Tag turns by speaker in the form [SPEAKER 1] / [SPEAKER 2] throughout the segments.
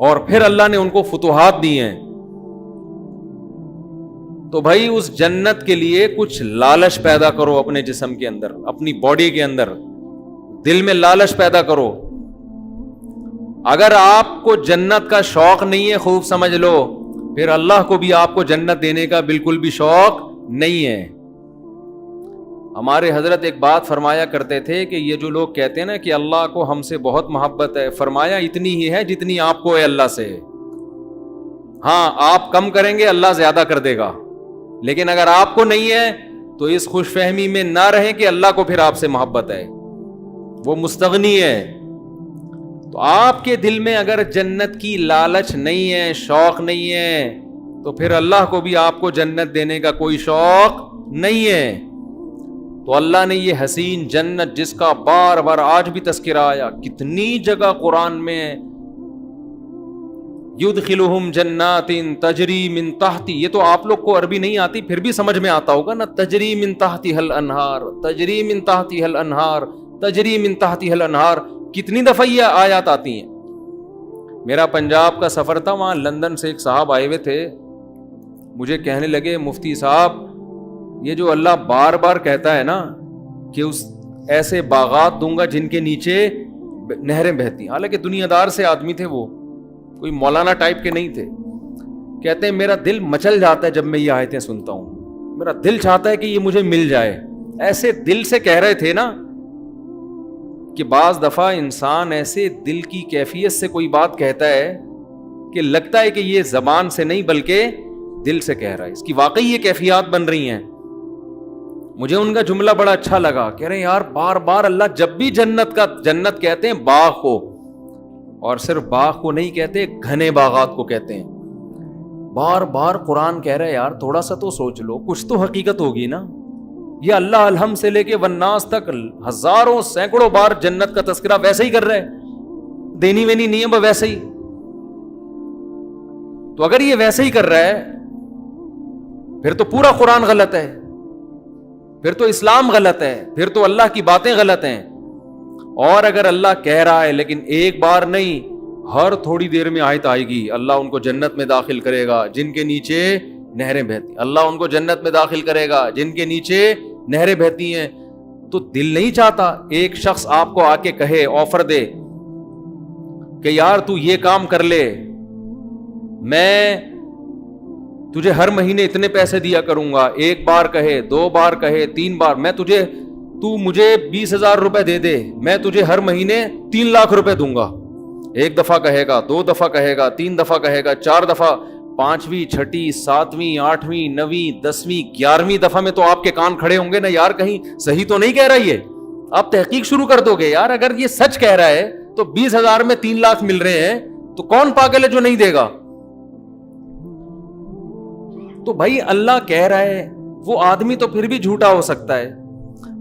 [SPEAKER 1] اور پھر اللہ نے ان کو فتوحات دی ہیں. تو بھائی اس جنت کے لیے کچھ لالچ پیدا کرو اپنے جسم کے اندر, اپنی باڈی کے اندر, دل میں لالچ پیدا کرو. اگر آپ کو جنت کا شوق نہیں ہے, خوب سمجھ لو, پھر اللہ کو بھی آپ کو جنت دینے کا بالکل بھی شوق نہیں ہے. ہمارے حضرت ایک بات فرمایا کرتے تھے کہ یہ جو لوگ کہتے ہیں نا کہ اللہ کو ہم سے بہت محبت ہے, فرمایا اتنی ہی ہے جتنی آپ کو ہے اللہ سے. ہاں آپ کم کریں گے اللہ زیادہ کر دے گا, لیکن اگر آپ کو نہیں ہے تو اس خوش فہمی میں نہ رہیں کہ اللہ کو پھر آپ سے محبت ہے, وہ مستغنی ہے. تو آپ کے دل میں اگر جنت کی لالچ نہیں ہے, شوق نہیں ہے, تو پھر اللہ کو بھی آپ کو جنت دینے کا کوئی شوق نہیں ہے. تو اللہ نے یہ حسین جنت جس کا بار بار آج بھی تذکرہ آیا, کتنی جگہ قرآن میں, یدخلہم جنات تجری من تحتی, یہ تو آپ لوگ کو عربی نہیں آتی پھر بھی سمجھ میں آتا ہوگا نا, تجری من تحتھا الانہار, تجری من تحتھا الانہار, تجری من تحتھا الانہار. کتنی دفعہ یہ آیات آتی ہیں. میرا پنجاب کا سفر تھا, وہاں لندن سے ایک صاحب آئے ہوئے تھے, مجھے کہنے لگے مفتی صاحب یہ جو اللہ بار بار کہتا ہے نا کہ اس ایسے باغات دوں گا جن کے نیچے نہریں بہتی, حالانکہ دنیا دار سے آدمی تھے, وہ کوئی مولانا ٹائپ کے نہیں تھے. کہتے ہیں میرا دل مچل جاتا ہے جب میں یہ آیتیں سنتا ہوں, میرا دل چاہتا ہے کہ یہ مجھے مل جائے. ایسے دل سے کہہ رہے تھے نا کہ بعض دفعہ انسان ایسے دل کی کیفیت سے کوئی بات کہتا ہے کہ لگتا ہے کہ یہ زبان سے نہیں بلکہ دل سے کہہ رہا ہے. اس کی واقعی یہ کیفیات بن رہی ہیں. مجھے ان کا جملہ بڑا اچھا لگا, کہہ رہے ہیں یار بار بار اللہ جب بھی جنت کہتے ہیں باغ کو, اور صرف باغ کو نہیں کہتے, گھنے باغات کو کہتے ہیں. بار بار قرآن کہہ رہے ہیں یار تھوڑا سا تو سوچ لو, کچھ تو حقیقت ہوگی نا. یہ اللہ الحم سے لے کے والناس تک ہزاروں سینکڑوں بار جنت کا تذکرہ ویسے ہی کر رہے, دینی وینی نہیں ہے ویسے ہی. تو اگر یہ ویسے ہی کر رہا ہے پھر تو پورا قرآن غلط ہے, پھر تو اسلام غلط ہے, پھر تو اللہ کی باتیں غلط ہیں. اور اگر اللہ کہہ رہا ہے لیکن ایک بار نہیں, ہر تھوڑی دیر میں آیت آئے گی, اللہ ان کو جنت میں داخل کرے گا جن کے نیچے نہریں بہتی, اللہ ان کو جنت میں داخل کرے گا جن کے نیچے نہریں بہتی ہیں. تو دل نہیں چاہتا ایک شخص آپ کو آ کے کہے, آفر دے کہ یار تو یہ کام کر لے, میں تجھے ہر مہینے اتنے پیسے دیا کروں گا. ایک بار کہے, دو بار کہے, تین بار, تو مجھے 20,000 روپے دے دے, میں تجھے ہر مہینے 3 لاکھ روپے دوں گا. ایک دفعہ کہے گا, 2 دفعہ کہے گا, 3 دفعہ کہے گا, 4 دفعہ, 5ویں 6ٹھی 7ویں 8ویں 9ویں 10ویں 11ویں دفعہ میں تو آپ کے کان کھڑے ہوں گے نا, یار کہیں صحیح تو نہیں کہہ رہا. یہ آپ تحقیق شروع کر دو گے, یار اگر یہ سچ کہہ رہا ہے تو 20,000 میں 3 لاکھ مل رہے ہیں, تو کون پاگل ہے جو نہیں دے گا. تو بھائی اللہ کہہ رہا ہے, وہ آدمی تو پھر بھی جھوٹا ہو سکتا ہے.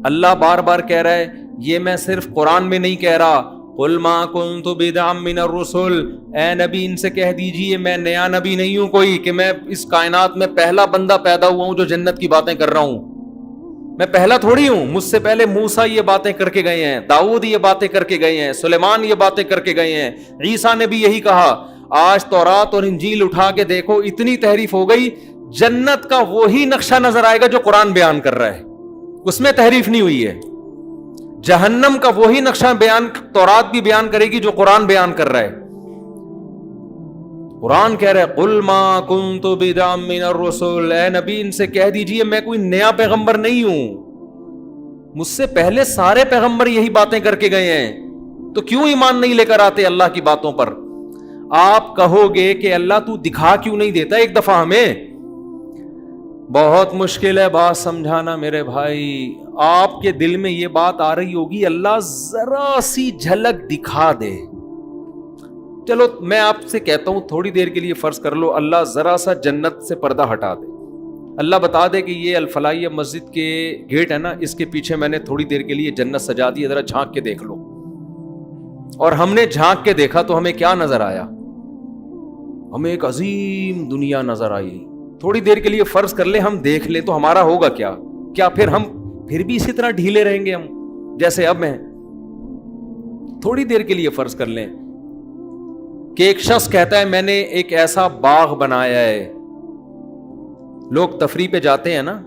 [SPEAKER 1] اللہ بار بار کہہ رہا ہے, یہ میں صرف قرآن میں نہیں کہہ رہا, قل ما کنت بدعا من الرسل, اے نبی ان سے کہہ دیجئے میں نیا نبی نہیں ہوں کوئی کہ میں اس کائنات میں پہلا بندہ پیدا ہوا ہوں جو جنت کی باتیں کر رہا ہوں. میں پہلا تھوڑی ہوں, مجھ سے پہلے موسیٰ یہ باتیں کر کے گئے ہیں, داؤد یہ باتیں کر کے گئے ہیں, سلیمان یہ باتیں کر کے گئے ہیں, عیسیٰ نے بھی یہی کہا. آج تورات اور انجیل اٹھا کے دیکھو, اتنی تحریف ہو گئی, جنت کا وہی نقشہ نظر آئے گا جو قرآن بیان کر رہا ہے, اس میں تحریف نہیں ہوئی ہے. جہنم کا وہی نقشہ بیان تورات بھی بیان کرے گی جو قرآن بیان کر رہا ہے. قرآن کہہ رہا ہے قل ما کنت بدعا من الرسل, اے نبی ان سے کہہ دیجئے میں کوئی نیا پیغمبر نہیں ہوں, مجھ سے پہلے سارے پیغمبر یہی باتیں کر کے گئے ہیں, تو کیوں ایمان نہیں لے کر آتے اللہ کی باتوں پر. آپ کہو گے کہ اللہ تو دکھا کیوں نہیں دیتا ایک دفعہ ہمیں. بہت مشکل ہے بات سمجھانا میرے بھائی. آپ کے دل میں یہ بات آ رہی ہوگی اللہ ذرا سی جھلک دکھا دے. چلو میں آپ سے کہتا ہوں تھوڑی دیر کے لیے فرض کر لو اللہ ذرا سا جنت سے پردہ ہٹا دے, اللہ بتا دے کہ یہ الفلاحیہ مسجد کے گیٹ ہے نا, اس کے پیچھے میں نے تھوڑی دیر کے لیے جنت سجا دی, ذرا جھانک کے دیکھ لو. اور ہم نے جھانک کے دیکھا تو ہمیں کیا نظر آیا, ہمیں ایک عظیم دنیا نظر آئی. تھوڑی دیر کے لیے فرض کر لے ہم دیکھ لیں تو ہمارا ہوگا کیا پھر ہم پھر بھی اسی طرح ڈھیلے رہیں گے ہم جیسے اب ہیں. تھوڑی دیر کے لیے فرض کر لیں کہ ایک شخص کہتا ہے میں نے ایک ایسا باغ بنایا ہے. لوگ تفریح پہ جاتے ہیں نا,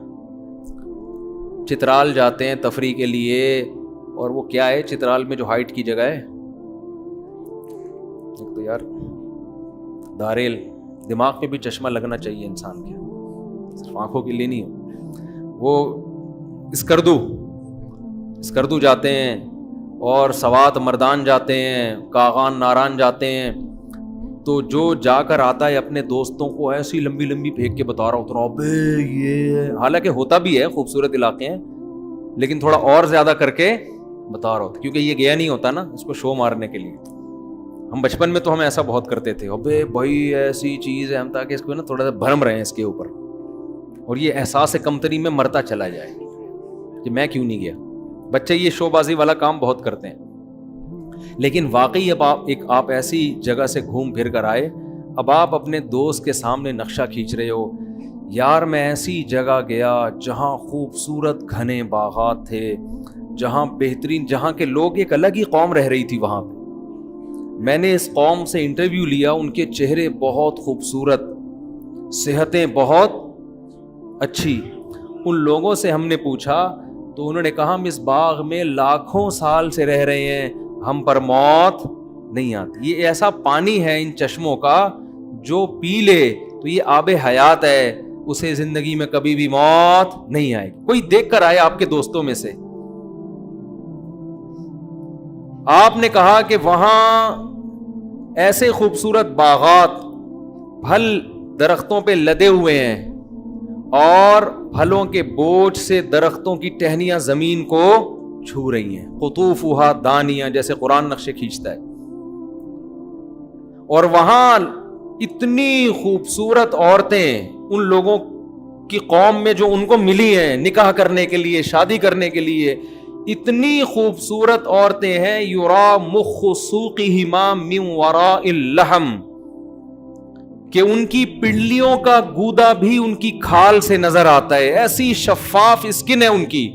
[SPEAKER 1] چترال جاتے ہیں تفریح کے لیے, اور وہ کیا ہے چترال میں جو ہائٹ کی جگہ ہے, تو یار داریل, دماغ پہ بھی چشمہ لگنا چاہیے انسان کے, صرف آنکھوں کے لیے نہیں. وہ اسکردو جاتے ہیں, اور سوات مردان جاتے ہیں, کاغان ناران جاتے ہیں. تو جو جا کر آتا ہے اپنے دوستوں کو ایسی لمبی لمبی پھینک کے بتا رہا ہوتا ہے یہ, حالانکہ ہوتا بھی ہے خوبصورت علاقے ہیں, لیکن تھوڑا اور زیادہ کر کے بتا رہا ہوتا, کیونکہ یہ گیا نہیں ہوتا نا اس کو شو مارنے کے لیے. ہم بچپن میں تو ہم ایسا بہت کرتے تھے, ابے بھائی ایسی چیز ہے, ہم تاکہ اس کو نا تھوڑا سا بھرم رہے ہیں اس کے اوپر, اور یہ احساس کمتری میں مرتا چلا جائے کہ میں کیوں نہیں گیا. بچے یہ شو بازی والا کام بہت کرتے ہیں. لیکن واقعی اب آپ ایسی جگہ سے گھوم پھر کر آئے, اب آپ اپنے دوست کے سامنے نقشہ کھینچ رہے ہو, یار میں ایسی جگہ گیا جہاں خوبصورت گھنے باغات تھے, جہاں بہترین, جہاں کے لوگ ایک الگ ہی قوم رہ رہی تھی وہاں پہ. میں نے اس قوم سے انٹرویو لیا, ان کے چہرے بہت خوبصورت, صحتیں بہت اچھی. ان لوگوں سے ہم نے پوچھا تو انہوں نے کہا ہم اس باغ میں لاکھوں سال سے رہ رہے ہیں, ہم پر موت نہیں آتی. یہ ایسا پانی ہے ان چشموں کا جو پی لے تو یہ آب حیات ہے, اسے زندگی میں کبھی بھی موت نہیں آئے گی. کوئی دیکھ کر آئے آپ کے دوستوں میں سے, آپ نے کہا کہ وہاں ایسے خوبصورت باغات, پھل درختوں پہ لدے ہوئے ہیں, اور پھلوں کے بوجھ سے درختوں کی ٹہنیاں زمین کو چھو رہی ہیں, قطوفھا دانیہ, جیسے قرآن نقشے کھینچتا ہے. اور وہاں اتنی خوبصورت عورتیں ان لوگوں کی قوم میں جو ان کو ملی ہیں نکاح کرنے کے لیے, شادی کرنے کے لیے, اتنی خوبصورت عورتیں ہیں. یرا مخ سوقہما من وراء اللحم, کہ ان کی پنڈلیوں کا گودا بھی ان کی کھال سے نظر آتا ہے, ایسی شفاف اسکن ہے ان کی.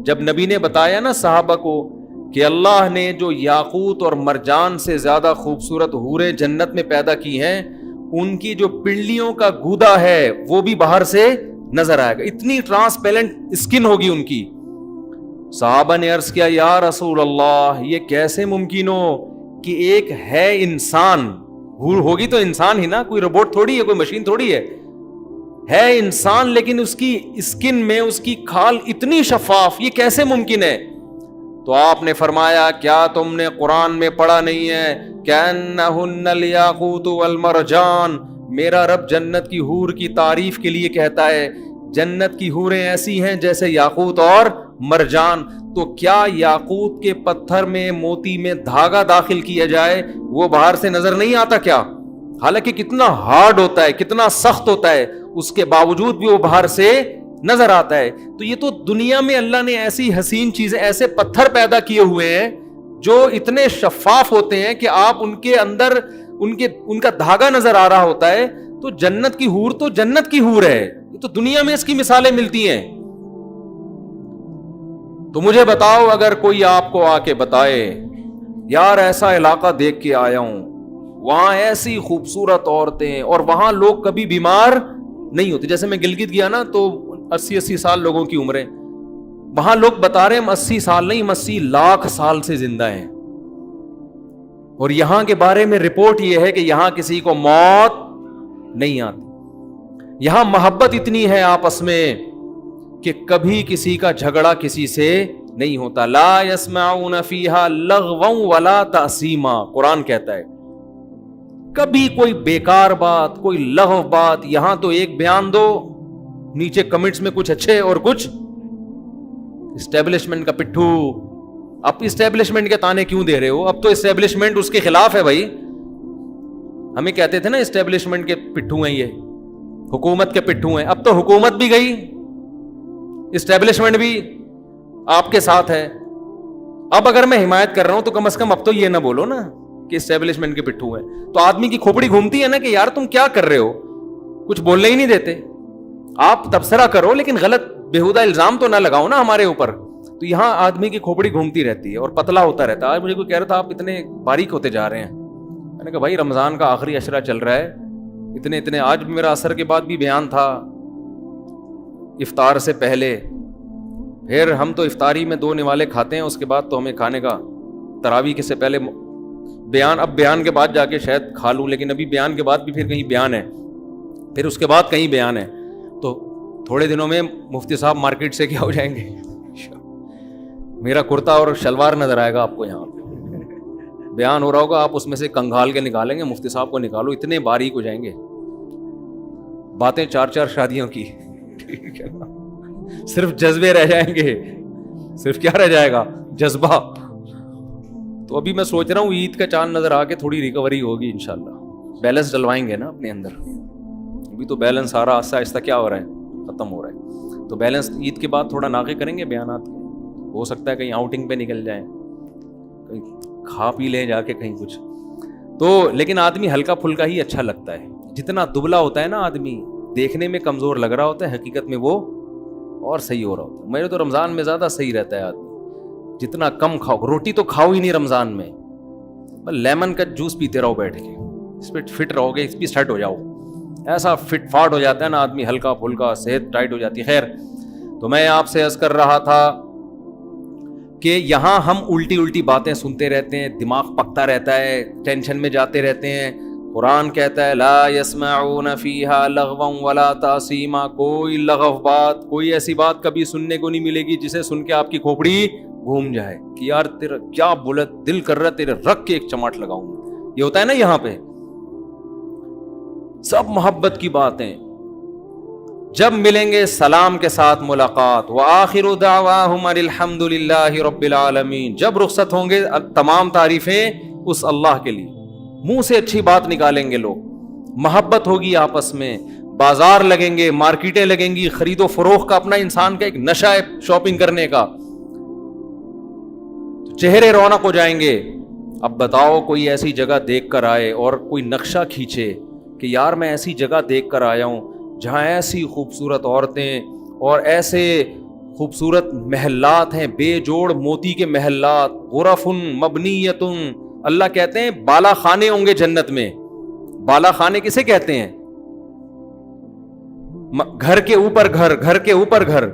[SPEAKER 1] جب نبی نے بتایا نا صحابہ کو کہ اللہ نے جو یاقوت اور مرجان سے زیادہ خوبصورت حوریں جنت میں پیدا کی ہیں, ان کی جو پنڈلیوں کا گودا ہے وہ بھی باہر سے نظر آئے گا, اتنی ٹرانسپیرنٹ اسکن ہوگی ان کی. صحابہ نے عرض کیا یا رسول اللہ, یہ کیسے ممکن ہو کہ ایک ہے انسان, حور ہوگی تو انسان ہی نا, کوئی روبوٹ تھوڑی ہے, کوئی مشین تھوڑی ہے انسان, لیکن اس کی اسکن میں اس کی کھال اتنی شفاف, یہ کیسے ممکن ہے؟ تو آپ نے فرمایا کیا تم نے قرآن میں پڑھا نہیں ہے کأنہن الیاقوت والمرجان, میرا رب جنت کی حور کی تعریف کے لیے کہتا ہے جنت کی حوریں ایسی ہیں جیسے یاقوت اور مرجان. تو کیا یاقوت کے پتھر میں, موتی میں دھاگا داخل کیا جائے وہ باہر سے نظر نہیں آتا کیا؟ حالانکہ کتنا ہارڈ ہوتا ہے, کتنا سخت ہوتا ہے, اس کے باوجود بھی وہ باہر سے نظر آتا ہے. تو یہ تو دنیا میں اللہ نے ایسی حسین چیزیں, ایسے پتھر پیدا کیے ہوئے ہیں جو اتنے شفاف ہوتے ہیں کہ آپ ان کے اندر ان کا دھاگا نظر آ رہا ہوتا ہے. تو جنت کی حور تو جنت کی حور ہے, یہ تو دنیا میں اس کی مثالیں ملتی ہیں. تو مجھے بتاؤ, اگر کوئی آپ کو آ کے بتائے یار ایسا علاقہ دیکھ کے آیا ہوں, وہاں ایسی خوبصورت عورتیں, اور وہاں لوگ کبھی بیمار نہیں ہوتے. جیسے میں گلگت گیا نا تو 80 سال لوگوں کی عمریں, وہاں لوگ بتا رہے ہیں 80 سال نہیں, 80 لاکھ سال سے زندہ ہیں. اور یہاں کے بارے میں رپورٹ یہ ہے کہ یہاں کسی کو موت نہیں آتی. یہاں محبت اتنی ہے آپس میں کہ کبھی کسی کا جھگڑا کسی سے نہیں ہوتا. لا يسمعون فیہا لغوا ولا تأثیما, قرآن کہتا ہے کبھی کوئی بیکار بات, کوئی لغو بات, یہاں تو ایک بیان دو, نیچے کمنٹس میں کچھ اچھے اور کچھ اسٹیبلشمنٹ کا پٹھو. اب اسٹیبلشمنٹ کے تانے کیوں دے رہے ہو؟ اب تو اسٹیبلشمنٹ اس کے خلاف ہے بھائی. ہمیں کہتے تھے نا اسٹیبلشمنٹ کے پٹھو ہیں, یہ حکومت کے پٹھو ہیں. اب تو حکومت بھی گئی, اسٹیبلشمنٹ بھی آپ کے ساتھ ہے. اب اگر میں حمایت کر رہا ہوں تو کم از کم اب تو یہ نہ بولو نا کہ اسٹیبلشمنٹ کے پٹھو ہیں. تو آدمی کی کھوپڑی گھومتی ہے نا کہ یار تم کیا کر رہے ہو, کچھ بولنے ہی نہیں دیتے. آپ تبصرہ کرو لیکن غلط بےہودہ الزام تو نہ لگاؤ نا ہمارے اوپر. تو یہاں آدمی کی کھوپڑی گھومتی رہتی ہے اور پتلا ہوتا رہتا ہے. آج مجھے کوئی کہہ رہا تھا آپ اتنے باریک ہوتے جا رہے ہیں. نے کہا بھائی رمضان کا آخری عشرہ چل رہا ہے, اتنے آج بھی میرا عصر کے بعد بھی بیان تھا, افطار سے پہلے, پھر ہم تو افطاری میں 2 نوالے کھاتے ہیں, اس کے بعد تو ہمیں کھانے کا, تراویح کے سے پہلے بیان, اب بیان کے بعد جا کے شاید کھا لوں, لیکن ابھی بیان کے بعد بھی پھر کہیں بیان ہے, پھر اس کے بعد کہیں بیان ہے, تو تھوڑے دنوں میں مفتی صاحب مارکیٹ سے کیا ہو جائیں گے, میرا کرتا اور شلوار نظر آئے گا آپ کو, یہاں پہ بیان ہو رہا ہوگا, آپ اس میں سے کنگھال کے نکالیں گے, مفتی صاحب کو نکالو, اتنے باریک ہو جائیں گے, باتیں 4 شادیوں کی, ٹھیک ہے نا, صرف جذبے رہ جائیں گے, صرف کیا رہ جائے گا, جذبہ. تو ابھی میں سوچ رہا ہوں عید کا چاند نظر آ کے تھوڑی ریکوری ہوگی انشاءاللہ, بیلنس ڈلوائیں گے نا اپنے اندر, ابھی تو بیلنس سارا آہستہ آہستہ کیا ہو رہا ہے, ختم ہو رہا ہے, تو بیلنس عید کے بعد تھوڑا ناغے کریں گے بیانات کے, ہو سکتا ہے کہیں آؤٹنگ پہ نکل جائیں, کہیں کھا پی لیں جا کے کہیں کچھ, تو لیکن آدمی ہلکا پھلکا ہی اچھا لگتا ہے, جتنا دبلا ہوتا ہے نا آدمی, دیکھنے میں کمزور لگ رہا ہوتا ہے, حقیقت میں وہ اور صحیح ہو رہا ہوتا ہے. میرے تو رمضان میں زیادہ صحیح رہتا ہے آدمی, جتنا کم کھاؤ, روٹی تو کھاؤ ہی نہیں رمضان میں, لیمن کا جوس پیتے رہو بیٹھ کے, اس پہ فٹ رہو گے, اس پہ سیٹ ہو جاؤ, ایسا فٹ فاٹ ہو جاتا ہے نا آدمی, ہلکا پھلکا, صحت ٹائٹ ہو جاتی ہے. خیر, تو میں آپ سے عرض کر رہا تھا کہ یہاں ہم الٹی باتیں سنتے رہتے ہیں, دماغ پکتا رہتا ہے, ٹینشن میں جاتے رہتے ہیں. قرآن کہتا ہے لا یسمعون فیہا لغوا ولا تاثیما, کوئی لغو بات, کوئی ایسی بات کبھی سننے کو نہیں ملے گی جسے سن کے آپ کی کھوپڑی گھوم جائے کہ یار تیرا کیا بولا, دل کر رہا ہے تیرے رکھ کے ایک چماٹ لگاؤں. یہ ہوتا ہے نا یہاں پہ, سب محبت کی باتیں. جب ملیں گے سلام کے ساتھ ملاقات, وآخر دعواہم الحمد للہ رب العالمین, جب رخصت ہوں گے تمام تعریفیں اس اللہ کے لیے, منہ سے اچھی بات نکالیں گے لوگ, محبت ہوگی آپس میں, بازار لگیں گے, مارکیٹیں لگیں گی, خرید و فروخت کا اپنا انسان کا ایک نشہ ہے شاپنگ کرنے کا, چہرے رونق ہو جائیں گے. اب بتاؤ کوئی ایسی جگہ دیکھ کر آئے اور کوئی نقشہ کھینچے کہ یار میں ایسی جگہ دیکھ کر آیا ہوں جہاں ایسی خوبصورت عورتیں اور ایسے خوبصورت محلات ہیں, بے جوڑ موتی کے محلات, غرف مبنیۃ, اللہ کہتے ہیں بالا خانے ہوں گے جنت میں. بالا خانے کسے کہتے ہیں؟ گھر کے اوپر گھر, گھر کے اوپر گھر.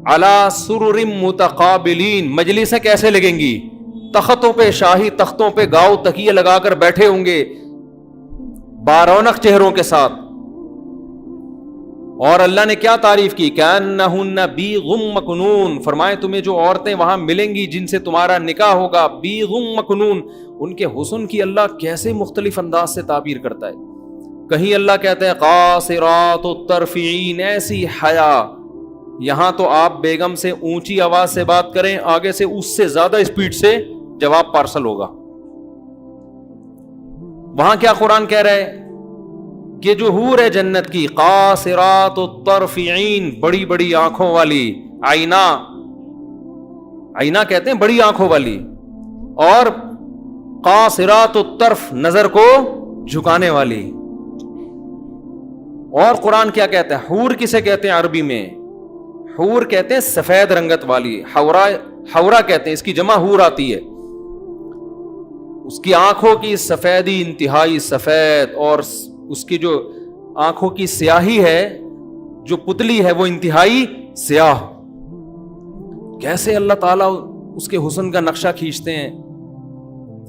[SPEAKER 1] علی سرر متقابلین, مجلسیں کیسے لگیں گی؟ تختوں پہ, شاہی تختوں پہ گاؤ تکیے لگا کر بیٹھے ہوں گے بارونق چہروں کے ساتھ. اور اللہ نے کیا تعریف کی, کأنہن بیغ مکنون, فرمائے تمہیں جو عورتیں وہاں ملیں گی جن سے تمہارا نکاح ہوگا, بیغ مکنون, ان کے حسن کی اللہ کیسے مختلف انداز سے تعبیر کرتا ہے. کہیں اللہ کہتا ہے قاصرات الطرف عین, ایسی حیا, یہاں تو آپ بیگم سے اونچی آواز سے بات کریں, آگے سے اس سے زیادہ اسپیڈ سے جواب پارسل ہوگا. وہاں کیا قرآن کہہ رہا ہے کہ جو حور ہے جنت کی, قاصرات الطرف عین, بڑی بڑی آنکھوں والی, آئینہ, آئینہ کہتے ہیں بڑی آنکھوں والی, اور قاصرات الطرف, نظر کو جھکانے والی. اور قرآن کیا کہتا ہے, حور کسے کہتے ہیں عربی میں؟ حور کہتے ہیں سفید رنگت والی, حورا کہتے ہیں, اس کی جمع حور آتی ہے. اس کی آنکھوں کی سفیدی انتہائی سفید, اور اس کی جو آنکھوں کی سیاہی ہے, جو پتلی ہے, وہ انتہائی سیاہ. کیسے اللہ تعالیٰ اس کے حسن کا نقشہ کھینچتے ہیں.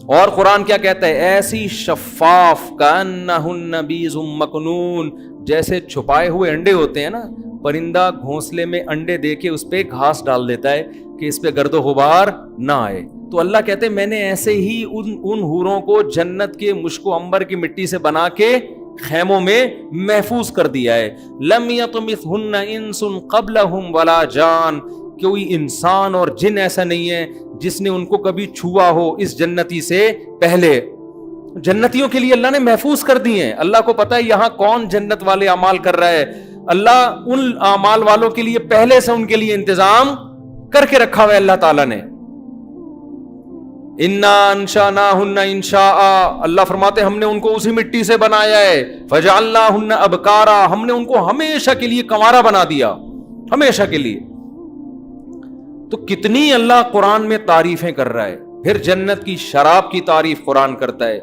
[SPEAKER 1] اور قرآن کیا کہتا ہے, ایسی شفاف, کأنہن بیض مکنون, جیسے چھپائے ہوئے انڈے ہوتے ہیں نا, پرندہ گھونسلے میں انڈے دے کے اس پہ گھاس ڈال دیتا ہے کہ اس پہ گرد و غبار نہ آئے. تو اللہ کہتے ہیں میں نے ایسے ہی ان حوروں کو جنت کے مشک و عنبر کی مٹی سے بنا کے خیموں میں محفوظ کر دیا ہے. لم یطمثہن انس قبلہم ولا جان, کوئی انسان اور جن ایسا نہیں ہے جس نے ان کو کبھی چھوا ہو اس جنتی سے پہلے. جنتیوں کے لیے اللہ نے محفوظ کر دی ہیں. اللہ کو پتا ہے یہاں کون جنت والے اعمال کر رہا ہے. اللہ ان اعمال والوں کے لیے پہلے سے ان کے لیے انتظام کر کے رکھا ہوا ہے اللہ تعالیٰ نے. انا انشأناہن انشاء, اللہ فرماتے ہم نے ان کو اسی مٹی سے بنایا ہے. فجعلناہن ابکارا, ہم نے ان کو ہمیشہ کے لیے کنوارا بنا دیا, ہمیشہ کے لیے. تو کتنی اللہ قرآن میں تعریفیں کر رہا ہے. پھر جنت کی شراب کی تعریف قرآن کرتا ہے,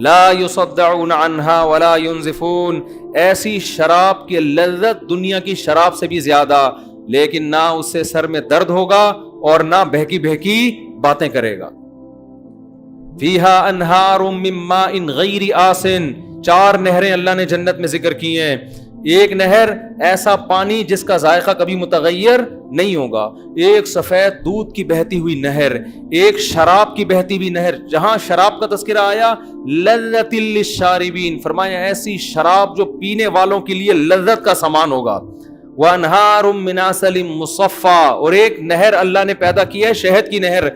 [SPEAKER 1] لا یصدعون عنها ولا ينزفون، ایسی شراب کی لذت دنیا کی شراب سے بھی زیادہ، لیکن نہ اس سے سر میں درد ہوگا اور نہ بہکی بہکی باتیں کرے گا. فیہا انہار من ماء غیر آسن، 4 نہریں اللہ نے جنت میں ذکر کی ہیں. ایک نہر ایسا پانی جس کا ذائقہ کبھی متغیر نہیں ہوگا، ایک سفید دودھ کی بہتی ہوئی نہر، ایک شراب کی بہتی ہوئی نہر. جہاں شراب کا تذکرہ آیا لذت للشاربین، فرمایا ایسی شراب جو پینے والوں کے لیے لذت کا سامان ہوگا. وانہار من عسل مصفی، اور ایک نہر اللہ نے پیدا کی ہے شہد کی نہر.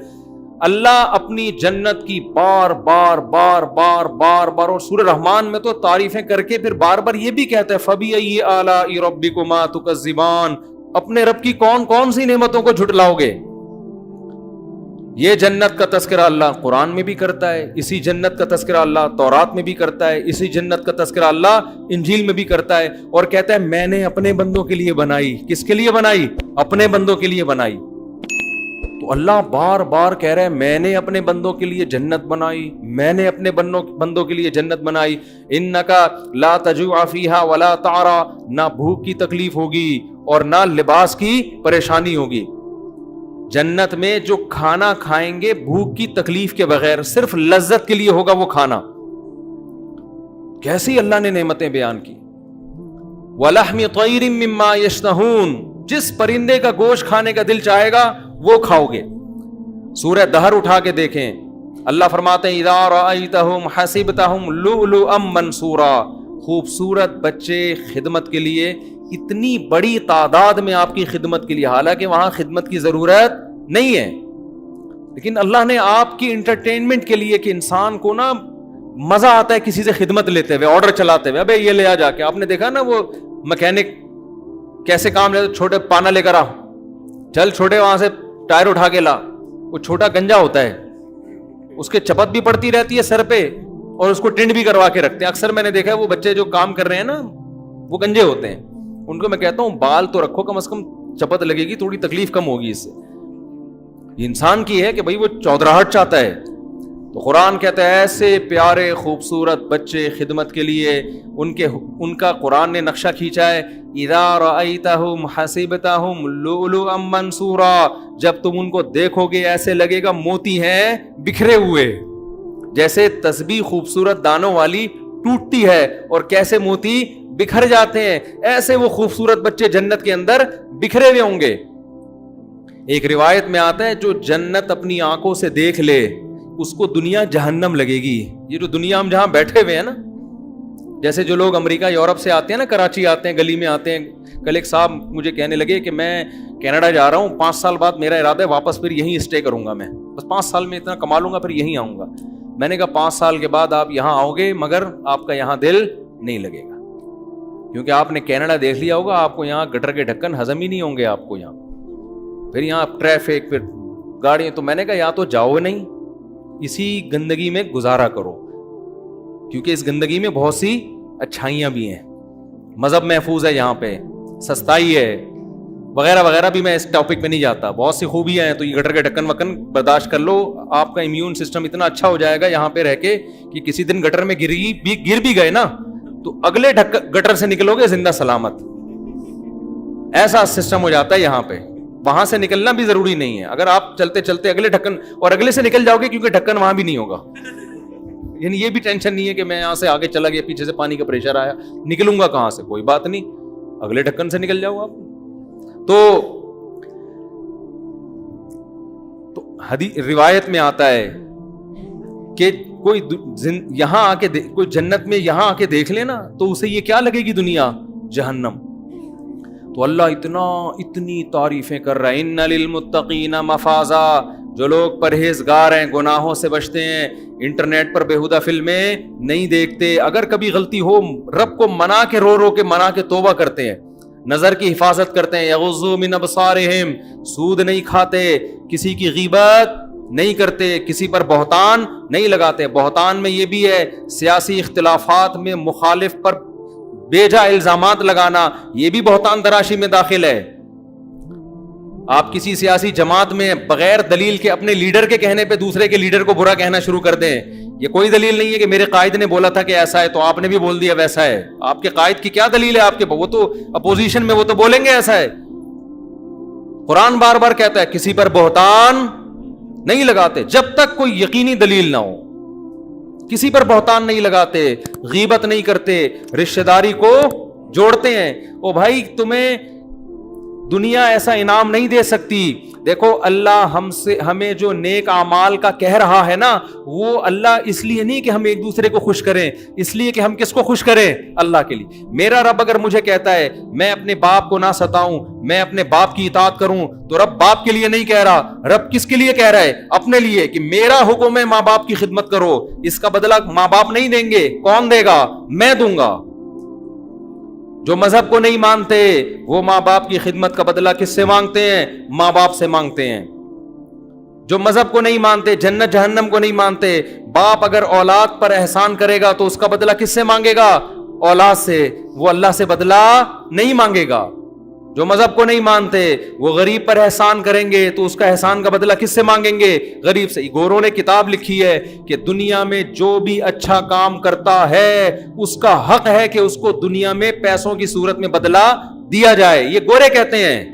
[SPEAKER 1] اللہ اپنی جنت کی بار بار بار بار بار بار، اور سورہ رحمان میں تو تعریفیں کر کے پھر بار بار یہ بھی کہتا ہے فَبِأَيِّ آلَاءِ رَبِّكُمَا تُكَذِّبَانِ، اپنے رب کی کون کون سی نعمتوں کو جھٹلاؤ گے. یہ جنت کا تذکرہ اللہ قرآن میں بھی کرتا ہے، اسی جنت کا تذکرہ اللہ تورات میں بھی کرتا ہے، اسی جنت کا تذکرہ اللہ انجیل میں بھی کرتا ہے، اور کہتا ہے میں نے اپنے بندوں کے لیے بنائی. کس کے لیے بنائی؟ اپنے بندوں کے لیے بنائی. تو اللہ بار بار کہہ رہے ہیں میں نے اپنے بندوں کے لیے جنت بنائی، میں نے اپنے بندوں کے لیے جنت بنائی. انکا لا تجوع فیہا ولا تعرا، نہ بھوک کی تکلیف ہوگی اور نہ لباس کی پریشانی ہوگی. جنت میں جو کھانا کھائیں گے بھوک کی تکلیف کے بغیر، صرف لذت کے لیے ہوگا وہ کھانا. کیسی اللہ نے نعمتیں بیان کی. وَلَحْمِ طَيْرٍ مِّمَّا يَشْتَهُونَ، جس پرندے کا گوشت کھانے کا دل چاہے گا وہ کھاؤ گے. سورہ دہر اٹھا کے دیکھیں، اللہ فرماتے ہیں اِذَا رَأَيْتَهُمْ حَسِبْتَهُمْ لُؤْلُؤًا مَّنْثُورًا، خوبصورت بچے خدمت کے لیے، اتنی بڑی تعداد میں آپ کی خدمت کے لیے، حالانکہ وہاں خدمت کی ضرورت نہیں ہے، لیکن اللہ نے آپ کی انٹرٹینمنٹ کے لیے کہ انسان کو نا مزہ آتا ہے کسی سے خدمت لیتے ہوئے، آرڈر چلاتے ہوئے، ابے یہ لے آ جا کے. آپ نے دیکھا نا وہ مکینک کیسے کام لیتے، چھوٹے پانا لے کر آ، چل چھوٹے وہاں سے ٹائر اٹھا کے لا. وہ چھوٹا گنجا ہوتا ہے، اس کے چپت بھی پڑتی رہتی ہے سر پہ اور اس کو ٹنڈ بھی کروا کے رکھتے ہیں. اکثر میں نے دیکھا ہے وہ بچے جو کام کر رہے ہیں نا وہ گنجے ہوتے ہیں، ان کو میں کہتا ہوں بال تو رکھو، کم از کم چپت لگے گی، تھوڑی تکلیف کم ہوگی اس سے. یہ انسان کی ہے کہ بھئی وہ چودراہٹ چاہتا ہے. تو قرآن کہتا ہے ایسے پیارے خوبصورت بچے خدمت کے لیے ان کا قرآن نے نقشہ کھینچا ہے. اذا رأیتہم حسبتہم لؤلؤا منثورا، جب تم ان کو دیکھو گے ایسے لگے گا موتی ہیں بکھرے ہوئے. جیسے تسبیح خوبصورت دانوں والی ٹوٹتی ہے اور کیسے موتی بکھر جاتے ہیں، ایسے وہ خوبصورت بچے جنت کے اندر بکھرے ہوئے ہوں گے. ایک روایت میں آتا ہے جو جنت اپنی آنکھوں سے دیکھ لے اس کو دنیا جہنم لگے گی. یہ جو دنیا ہم جہاں بیٹھے ہوئے ہیں نا، جیسے جو لوگ امریکہ یورپ سے آتے ہیں نا، کراچی آتے ہیں، گلی میں آتے ہیں. کل ایک صاحب مجھے کہنے لگے کہ میں کینیڈا جا رہا ہوں، 5 سال بعد میرا ارادہ ہے واپس پھر یہیں اسٹے کروں گا، میں بس 5 سال میں اتنا کما لوں گا پھر یہیں آؤں گا. میں نے کہا 5 سال کے بعد آپ یہاں آؤ گے مگر آپ کا یہاں دل نہیں لگے گا، کیونکہ آپ نے کینیڈا دیکھ لیا ہوگا، آپ کو یہاں گٹر کے ڈھکن ہضم ہی نہیں ہوں گے آپ کو یہاں، پھر یہاں ٹریفک، پھر گاڑیاں. تو میں نے کہا یا تو جاؤ نہیں، اسی گندگی میں گزارا کرو، کیونکہ اس گندگی میں بہت سی اچھائیاں بھی ہیں، مذہب محفوظ ہے یہاں پہ، سستائی ہے وغیرہ وغیرہ. بھی میں اس ٹاپک پہ نہیں جاتا، بہت سی خوبیاں ہیں. تو یہ گٹر کے ڈھکن وکن برداشت کر لو، آپ کا امیون سسٹم اتنا اچھا ہو جائے گا یہاں پہ رہ کے کہ کسی دن گٹر میں گر بھی گئے نا تو اگلے گٹر سے نکلو گے زندہ سلامت. ایسا سسٹم ہو جاتا ہے یہاں پہ، وہاں سے نکلنا بھی ضروری نہیں ہے. اگر آپ چلتے چلتے اگلے ڈھکن اور اگلے سے نکل جاؤ گے کیونکہ ڈھکن وہاں بھی نہیں ہوگا، یعنی یہ بھی ٹینشن نہیں ہے کہ میں یہاں سے آگے چلا گیا، پیچھے سے پانی کا پریشر آیا، نکلوں گا کہاں سے، کوئی بات نہیں، اگلے ڈھکن سے نکل جاؤ آپ. تو روایت میں آتا ہے کہ کوئی یہاں آ کے کوئی جنت میں یہاں آ کے دیکھ لے نا تو اسے یہ کیا لگے گی دنیا جہنم. تو اللہ اتنی تعریفیں کر رہا ہے. ان للمتقین مفازا، جو لوگ پرہیزگار ہیں، گناہوں سے بچتے ہیں، انٹرنیٹ پر بیہودہ فلمیں نہیں دیکھتے، اگر کبھی غلطی ہو رب کو منا کے رو کے منا کے توبہ کرتے ہیں، نظر کی حفاظت کرتے ہیں، یغضوا من ابصارہم، سود نہیں کھاتے، کسی کی غیبت نہیں کرتے، کسی پر بہتان نہیں لگاتے. بہتان میں یہ بھی ہے سیاسی اختلافات میں مخالف پر بے جا الزامات لگانا، یہ بھی بہتان تراشی میں داخل ہے. آپ کسی سیاسی جماعت میں بغیر دلیل کے اپنے لیڈر کے کہنے پہ دوسرے کے لیڈر کو برا کہنا شروع کر دیں. یہ کوئی دلیل نہیں ہے کہ میرے قائد نے بولا تھا کہ ایسا ہے تو آپ نے بھی بول دیا ویسا ہے. آپ کے قائد کی کیا دلیل ہے آپ کے؟ وہ تو اپوزیشن میں وہ تو بولیں گے ایسا ہے. قرآن بار بار کہتا ہے کسی پر بہتان نہیں لگاتے جب تک کوئی یقینی دلیل نہ ہو. کسی پر بہتان نہیں لگاتے, غیبت نہیں کرتے, رشتہ داری کو جوڑتے ہیں. او بھائی تمہیں دنیا ایسا انعام نہیں دے سکتی. دیکھو اللہ ہمیں جو نیک اعمال کا کہہ رہا ہے نا, وہ اللہ اس لیے نہیں کہ ہم ایک دوسرے کو خوش کریں, اس لیے کہ ہم کس کو خوش کریں؟ اللہ کے لیے. میرا رب اگر مجھے کہتا ہے میں اپنے باپ کو نہ ستاؤں, میں اپنے باپ کی اطاعت کروں, تو رب باپ کے لیے نہیں کہہ رہا, رب کس کے لیے کہہ رہا ہے؟ اپنے لیے, کہ میرا حکم ہے ماں باپ کی خدمت کرو. اس کا بدلہ ماں باپ نہیں دیں گے, کون دے گا؟ میں دوں گا. جو مذہب کو نہیں مانتے وہ ماں باپ کی خدمت کا بدلہ کس سے مانگتے ہیں؟ ماں باپ سے مانگتے ہیں. جو مذہب کو نہیں مانتے, جنت جہنم کو نہیں مانتے, باپ اگر اولاد پر احسان کرے گا تو اس کا بدلہ کس سے مانگے گا؟ اولاد سے. وہ اللہ سے بدلہ نہیں مانگے گا. جو مذہب کو نہیں مانتے وہ غریب پر احسان کریں گے تو اس کا احسان کا بدلہ کس سے مانگیں گے؟ غریب سے. گوروں نے کتاب لکھی ہے کہ دنیا میں جو بھی اچھا کام کرتا ہے اس کا حق ہے کہ اس کو دنیا میں پیسوں کی صورت میں بدلہ دیا جائے. یہ گورے کہتے ہیں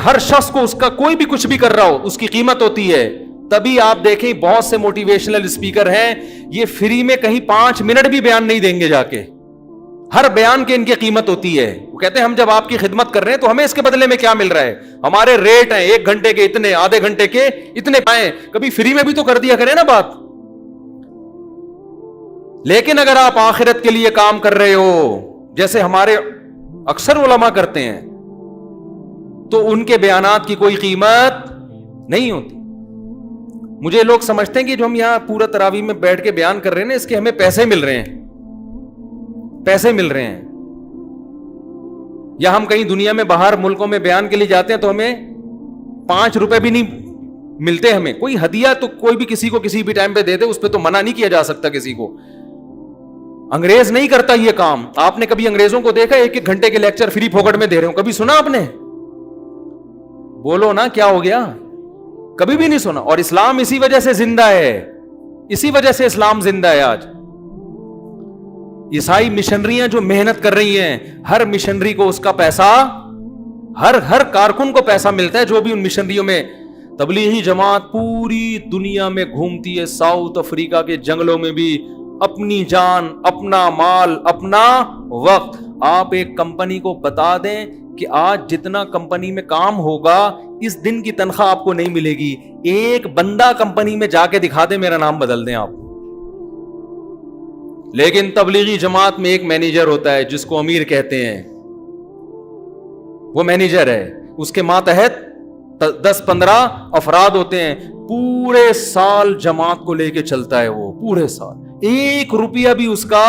[SPEAKER 1] ہر شخص کو اس کا کوئی بھی کچھ بھی کر رہا ہو اس کی قیمت ہوتی ہے. تبھی آپ دیکھیں بہت سے موٹیویشنل اسپیکر ہیں, یہ فری میں کہیں 5 منٹ بھی بیان نہیں دیں گے جا کے, ہر بیان کے ان کی قیمت ہوتی ہے. وہ کہتے ہیں ہم جب آپ کی خدمت کر رہے ہیں تو ہمیں اس کے بدلے میں کیا مل رہا ہے؟ ہمارے ریٹ ہیں 1 گھنٹے کے اتنے, آدھے گھنٹے کے اتنے پائیں, کبھی فری میں بھی تو کر دیا کریں نا بات. لیکن اگر آپ آخرت کے لیے کام کر رہے ہو جیسے ہمارے اکثر علماء کرتے ہیں تو ان کے بیانات کی کوئی قیمت نہیں ہوتی. مجھے لوگ سمجھتے ہیں کہ جو ہم یہاں پورا تراویح میں بیٹھ کے بیان کر رہے ہیں نا, اس کے ہمیں پیسے مل رہے ہیں, پیسے مل رہے ہیں. یا ہم کہیں دنیا میں باہر ملکوں میں بیان کے لیے جاتے ہیں تو ہمیں 5 روپے بھی نہیں ملتے. ہمیں کوئی ہدیہ تو کوئی بھی کسی کو کسی بھی ٹائم پہ دے دے, اس پہ تو منع نہیں کیا جا سکتا کسی کو. انگریز نہیں کرتا یہ کام. آپ نے کبھی انگریزوں کو دیکھا 1-1 گھنٹے کے لیکچر فری پھوکٹ میں دے رہے ہوں؟ کبھی سنا آپ نے؟ بولو نا کیا ہو گیا؟ کبھی بھی نہیں سنا. اور اسلام اسی وجہ سے زندہ ہے, اسی وجہ سے اسلام زندہ ہے آج. عیسائی مشنریاں جو محنت کر رہی ہیں, ہر مشنری کو اس کا پیسہ, ہر کارکن کو پیسہ ملتا ہے جو بھی ان مشنریوں میں. تبلیغی جماعت پوری دنیا میں گھومتی ہے, ساؤتھ افریقہ کے جنگلوں میں بھی, اپنی جان, اپنا مال, اپنا وقت. آپ ایک کمپنی کو بتا دیں کہ آج جتنا کمپنی میں کام ہوگا اس دن کی تنخواہ آپ کو نہیں ملے گی. ایک بندہ کمپنی میں جا کے دکھا دیں میرا نام بدل دیں آپ. لیکن تبلیغی جماعت میں ایک مینیجر ہوتا ہے جس کو امیر کہتے ہیں, وہ مینیجر ہے, اس کے ماتحت 10-15 افراد ہوتے ہیں. پورے سال جماعت کو لے کے چلتا ہے وہ, پورے سال 1 روپیہ بھی اس کا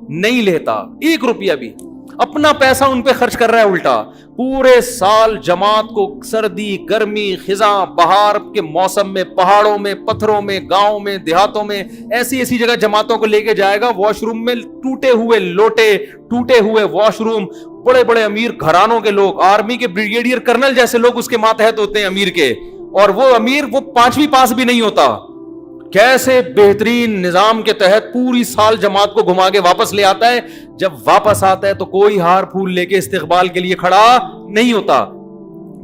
[SPEAKER 1] نہیں لیتا, 1 روپیہ بھی. اپنا پیسہ ان پہ خرچ کر رہا ہے الٹا. پورے سال جماعت کو سردی, گرمی, خزاں, بہار کے موسم میں, پہاڑوں میں, پتھروں میں, گاؤں میں, دیہاتوں میں, ایسی جگہ جماعتوں کو لے کے جائے گا. واش روم میں ٹوٹے ہوئے لوٹے, ٹوٹے ہوئے واش روم, بڑے بڑے امیر گھرانوں کے لوگ, آرمی کے بریگیڈیئر کرنل جیسے لوگ اس کے ماتحت ہوتے ہیں امیر کے. اور وہ امیر وہ 5ویں پاس بھی نہیں ہوتا. کیسے بہترین نظام کے تحت پوری سال جماعت کو گھما کے واپس لے آتا ہے. جب واپس آتا ہے تو کوئی ہار پھول لے کے استقبال کے لیے کھڑا نہیں ہوتا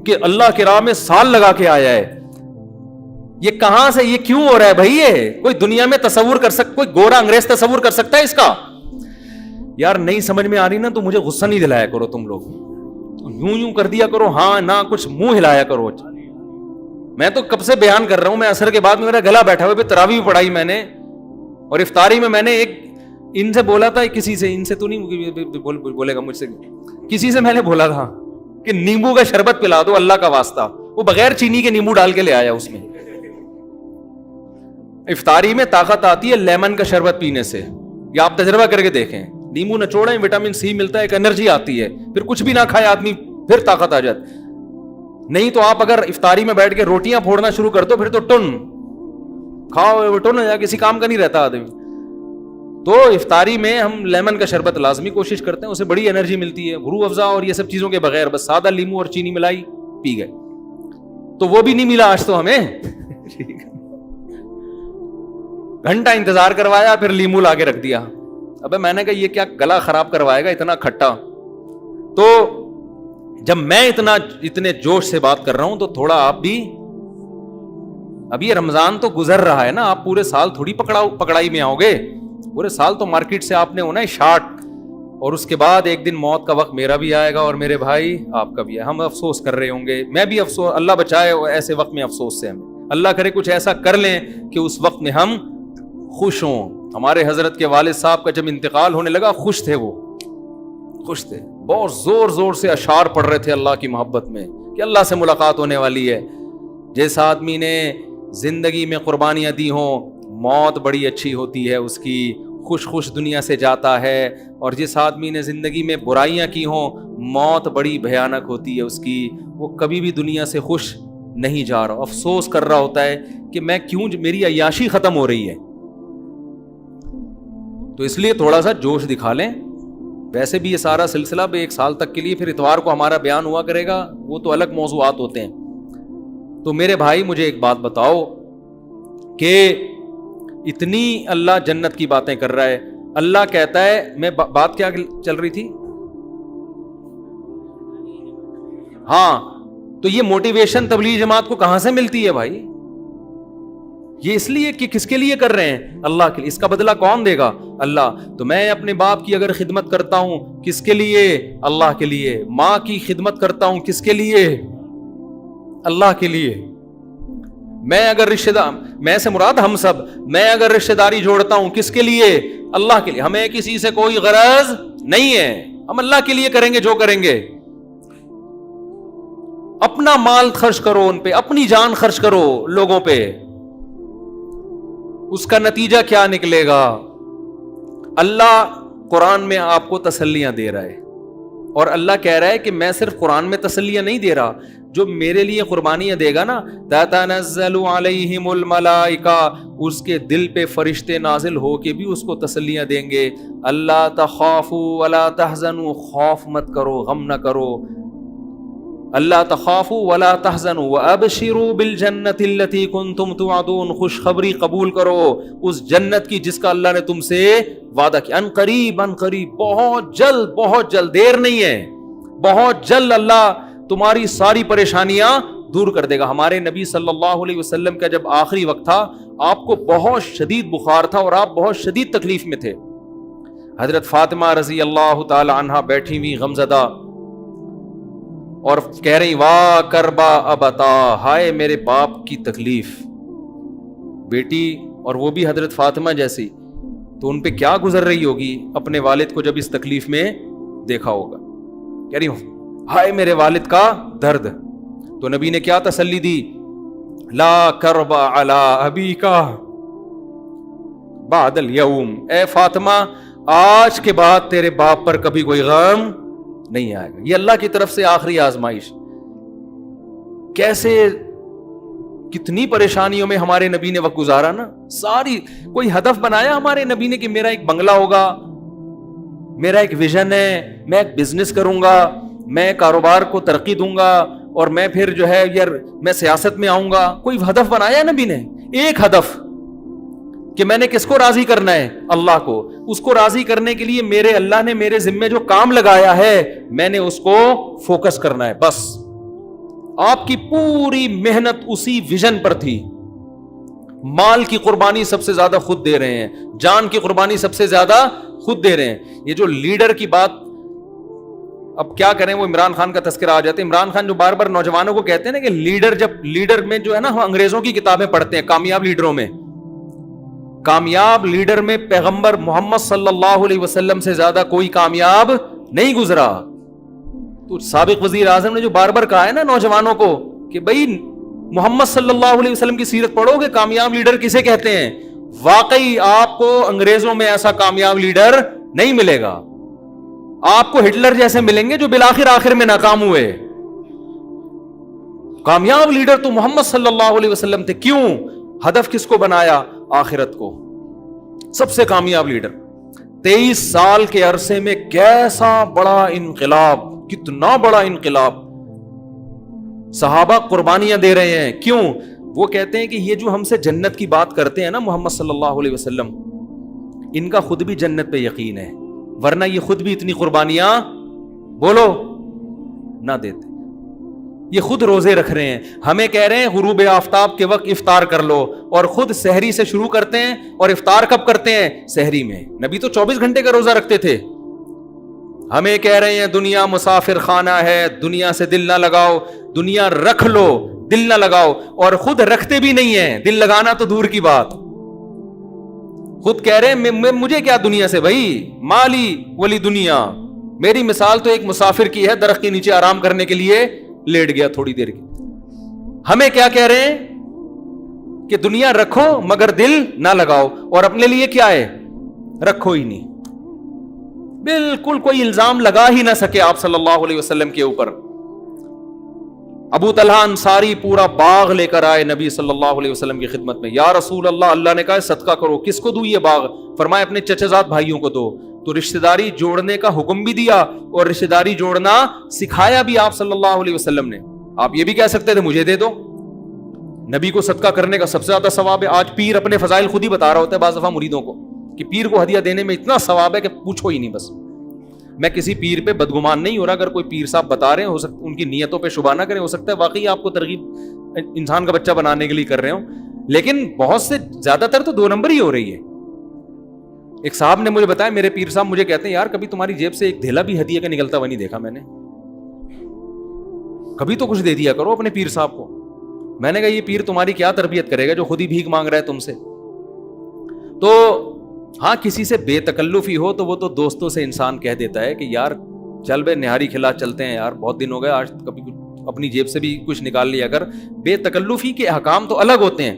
[SPEAKER 1] کہ اللہ کی راہ میں سال لگا کے آیا ہے. یہ کہاں سے, یہ کیوں ہو رہا ہے بھائی؟ یہ کوئی دنیا میں تصور کر سکتا, کوئی گورا انگریز تصور کر سکتا ہے اس کا؟ یار نہیں سمجھ میں آ رہی نا تو مجھے غصہ نہیں دلایا کرو تم لوگ, یوں کر دیا کرو ہاں نہ کچھ منہ ہلایا کرو. میں تو کب سے بیان کر رہا ہوں, میں عصر کے بعد میں میرا گلا بیٹھا ہوا, پھر تراویح پڑھائی میں نے, اور افطاری میں نے ایک ان سے بولا تھا, کسی سے, ان سے تو نہیں بولے گا مجھ سے, کسی سے میں نے بولا تھا کہ نیمبو کا شربت پلا دو اللہ کا واسطہ. وہ بغیر چینی کے نیمبو ڈال کے لے آیا. اس میں افطاری میں طاقت آتی ہے لیمن کا شربت پینے سے, یا آپ تجربہ کر کے دیکھیں. نیمبو نچوڑیں, وٹامن سی ملتا ہے, ایک انرجی آتی ہے, پھر کچھ بھی نہ کھائے آدمی پھر طاقت آ جاتی. نہیں تو آپ اگر افطاری میں بیٹھ کے روٹیاں پھوڑنا شروع کر دو پھر تو ٹن کھاؤ ٹن, یا کسی کام کا نہیں رہتا آدمی. تو افطاری میں ہم لیمن کا شربت لازمی کوشش کرتے ہیں, اسے بڑی انرجی ملتی ہے. روح افزا اور یہ سب چیزوں کے بغیر بس سادہ لیمو اور چینی ملائی پی گئے, تو وہ بھی نہیں ملا آج تو ہمیں. گھنٹہ انتظار کروایا, پھر لیمو لا کے رکھ دیا. ابے میں نے کہا یہ کیا گلا خراب کروائے گا اتنا کھٹا. تو جب میں اتنے جوش سے بات کر رہا ہوں تو تھوڑا آپ بھی, اب یہ رمضان تو گزر رہا ہے نا, آپ پورے سال تھوڑی پکڑائی میں آؤ گے. پورے سال تو مارکیٹ سے آپ نے ہونا ہے شارٹ, اور اس کے بعد ایک دن موت کا وقت میرا بھی آئے گا اور میرے بھائی آپ کا بھی ہے. ہم افسوس کر رہے ہوں گے, میں بھی افسوس, اللہ بچائے ایسے وقت میں افسوس سے. ہمیں اللہ کرے کچھ ایسا کر لیں کہ اس وقت میں ہم خوش ہوں. ہمارے حضرت کے والد صاحب کا جب انتقال ہونے لگا خوش تھے, وہ خوش تھے, بہت زور زور سے اشعار پڑھ رہے تھے اللہ کی محبت میں کہ اللہ سے ملاقات ہونے والی ہے. جس آدمی نے زندگی میں قربانیاں دی ہوں موت بڑی اچھی ہوتی ہے اس کی, خوش خوش دنیا سے جاتا ہے. اور جس آدمی نے زندگی میں برائیاں کی ہوں موت بڑی بھیانک ہوتی ہے اس کی, وہ کبھی بھی دنیا سے خوش نہیں جا رہا, افسوس کر رہا ہوتا ہے کہ میں کیوں, میری عیاشی ختم ہو رہی ہے. تو اس لیے تھوڑا سا جوش دکھا لیں. ویسے بھی یہ سارا سلسلہ بھی 1 سال تک کے لیے, پھر اتوار کو ہمارا بیان ہوا کرے گا, وہ تو الگ موضوعات ہوتے ہیں. تو میرے بھائی مجھے ایک بات بتاؤ کہ اتنی اللہ جنت کی باتیں کر رہا ہے, اللہ کہتا ہے, میں بات کیا چل رہی تھی, ہاں, تو یہ موٹیویشن تبلیغ جماعت کو کہاں سے ملتی ہے بھائی؟ یہ اس لیے کہ کس کے لیے کر رہے ہیں, اللہ کے لیے. اس کا بدلہ کون دے گا؟ اللہ. تو میں اپنے باپ کی اگر خدمت کرتا ہوں کس کے لیے؟ اللہ کے لیے. ماں کی خدمت کرتا ہوں کس کے لیے؟ اللہ کے لیے. میں اگر رشتہ دار, میں سے مراد ہم سب, میں اگر رشتہ داری جوڑتا ہوں کس کے لیے؟ اللہ کے لیے. ہمیں کسی سے کوئی غرض نہیں ہے, ہم اللہ کے لیے کریں گے جو کریں گے. اپنا مال خرچ کرو ان پہ, اپنی جان خرچ کرو لوگوں پہ, اس کا نتیجہ کیا نکلے گا؟ اللہ قرآن میں آپ کو تسلیاں دے رہا ہے, اور اللہ کہہ رہا ہے کہ میں صرف قرآن میں تسلیاں نہیں دے رہا, جو میرے لیے قربانیاں دے گا نا, تتنزل علیہم الملائکہ, اس کے دل پہ فرشتے نازل ہو کے بھی اس کو تسلیاں دیں گے. اللہ تخافوا ولا تحزنوا, خوف مت کرو, غم نہ کرو. اللہ تخافوا ولا تحزنوا وابشروا بالجنۃ التي كنتم توعدون, خوشخبری قبول کرو اس جنت کی جس کا اللہ نے تم سے وعدہ کیا. ان قریب, ان قریب, بہت جلد, بہت جلد, دیر نہیں ہے, بہت جلد اللہ تمہاری ساری پریشانیاں دور کر دے گا. ہمارے نبی صلی اللہ علیہ وسلم کا جب آخری وقت تھا, آپ کو بہت شدید بخار تھا اور آپ بہت شدید تکلیف میں تھے. حضرت فاطمہ رضی اللہ تعالی عنہا بیٹھی ہوئی غمزدہ اور کہہ رہی واہ کربا ابتا, ہائے میرے باپ کی تکلیف. بیٹی, اور وہ بھی حضرت فاطمہ جیسی, تو ان پہ کیا گزر رہی ہوگی اپنے والد کو جب اس تکلیف میں دیکھا ہوگا. کہہ رہی ہوں ہائے میرے والد کا درد. تو نبی نے کیا تسلی دی؟ لا کربا علی ابیکا بعد الیوم, اے فاطمہ آج کے بعد تیرے باپ پر کبھی کوئی غم نہیں آئے گا. یہ اللہ کی طرف سے آخری آزمائش. کیسے کتنی پریشانیوں میں ہمارے نبی نے وقت گزارا نا, ساری کوئی ہدف بنایا ہمارے نبی نے کہ میرا ایک بنگلہ ہوگا, میرا ایک ویژن ہے, میں ایک بزنس کروں گا, میں کاروبار کو ترقی دوں گا, اور میں پھر جو ہے یار میں سیاست میں آؤں گا. کوئی ہدف بنایا نبی نے؟ ایک ہدف کہ میں نے کس کو راضی کرنا ہے؟ اللہ کو. اس کو راضی کرنے کے لیے میرے اللہ نے میرے ذمے جو کام لگایا ہے میں نے اس کو فوکس کرنا ہے. بس آپ کی پوری محنت اسی ویژن پر تھی. مال کی قربانی سب سے زیادہ خود دے رہے ہیں, جان کی قربانی سب سے زیادہ خود دے رہے ہیں. یہ جو لیڈر کی بات, اب کیا کریں, وہ عمران خان کا تذکرہ آ جاتا ہے. عمران خان جو بار بار نوجوانوں کو کہتے ہیں نا کہ لیڈر, جب لیڈر میں جو ہے نا ہم انگریزوں کی کتابیں پڑھتے ہیں کامیاب لیڈروں میں, کامیاب لیڈر میں پیغمبر محمد صلی اللہ علیہ وسلم سے زیادہ کوئی کامیاب نہیں گزرا. تو سابق وزیر اعظم نے جو بار بار کہا ہے نا نوجوانوں کو کہ بھائی محمد صلی اللہ علیہ وسلم کی سیرت پڑھو گے, کامیاب لیڈر کسے کہتے ہیں, واقعی آپ کو انگریزوں میں ایسا کامیاب لیڈر نہیں ملے گا. آپ کو ہٹلر جیسے ملیں گے جو بالآخر آخر میں ناکام ہوئے. کامیاب لیڈر تو محمد صلی اللہ علیہ وسلم تھے. کیوں؟ ہدف کس کو بنایا؟ آخرت کو. سب سے کامیاب لیڈر 23 سال کے عرصے میں کیسا بڑا انقلاب، کتنا بڑا انقلاب. صحابہ قربانیاں دے رہے ہیں. کیوں؟ وہ کہتے ہیں کہ یہ جو ہم سے جنت کی بات کرتے ہیں نا محمد صلی اللہ علیہ وسلم، ان کا خود بھی جنت پہ یقین ہے، ورنہ یہ خود بھی اتنی قربانیاں بولو نہ دیتے. یہ خود روزے رکھ رہے ہیں، ہمیں کہہ رہے ہیں غروب آفتاب کے وقت افطار کر لو، اور خود سحری سے شروع کرتے ہیں اور افطار کب کرتے ہیں؟ سحری میں. نبی تو 24 گھنٹے کا روزہ رکھتے تھے. ہمیں کہہ رہے ہیں دنیا مسافر خانہ ہے، دنیا سے دل نہ لگاؤ، دنیا رکھ لو دل نہ لگاؤ، اور خود رکھتے بھی نہیں ہیں. دل لگانا تو دور کی بات، خود کہہ رہے ہیں مجھے کیا دنیا سے بھائی، مالی ولی دنیا. میری مثال تو ایک مسافر کی ہے، درخت کے نیچے آرام کرنے کے لیے لیٹ گیا تھوڑی دیر کی. ہمیں کیا کہہ رہے ہیں کہ دنیا رکھو مگر دل نہ لگاؤ، اور اپنے لیے کیا ہے؟ رکھو ہی نہیں. بالکل کوئی الزام لگا ہی نہ سکے آپ صلی اللہ علیہ وسلم کے اوپر. ابو طلحہ انصاری پورا باغ لے کر آئے نبی صلی اللہ علیہ وسلم کی خدمت میں. یا رسول اللہ، اللہ نے کہا صدقہ کرو. کس کو دوں یہ باغ؟ فرمایا اپنے چچا زاد بھائیوں کو دو. تو رشتہ داری جوڑنے کا حکم بھی دیا اور رشتہ داری جوڑنا سکھایا بھی آپ صلی اللہ علیہ وسلم نے. آپ یہ بھی کہہ سکتے تھے مجھے دے دو. نبی کو صدقہ کرنے کا سب سے زیادہ ثواب ہے. آج پیر اپنے فضائل خود ہی بتا رہا ہوتا ہے بعض دفعہ مریدوں کو کہ پیر کو ہدیہ دینے میں اتنا ثواب ہے کہ پوچھو ہی نہیں. بس میں کسی پیر پہ بدگمان نہیں ہو رہا، اگر کوئی پیر صاحب بتا رہے ہیں، ہو سکتا ان کی نیتوں پہ شبہ نہ کریں، ہو سکتا ہے واقعی آپ کو ترغیب انسان کا بچہ بنانے کے لیے کر رہے ہوں، لیکن بہت سے زیادہ تر تو 2 نمبر ہی ہو رہی ہے. ایک صاحب نے مجھے بتایا، میرے پیر صاحب مجھے کہتے ہیں یار کبھی تمہاری جیب سے ایک دھیلا بھی ہدیہ کا نکلتا ہوا نہیں دیکھا میں نے، کبھی تو کچھ دے دیا کرو اپنے پیر صاحب کو. میں نے کہا یہ پیر تمہاری کیا تربیت کرے گا جو خود ہی بھیک مانگ رہا ہے تم سے. تو ہاں کسی سے بے تکلفی ہو تو وہ تو دوستوں سے انسان کہہ دیتا ہے کہ یار چل بے نہاری کھلا چلتے ہیں یار، بہت دن ہو گئے، آج کبھی اپنی جیب سے بھی کچھ نکال لیا کر. بے تکلفی کے احکام تو الگ ہوتے ہیں.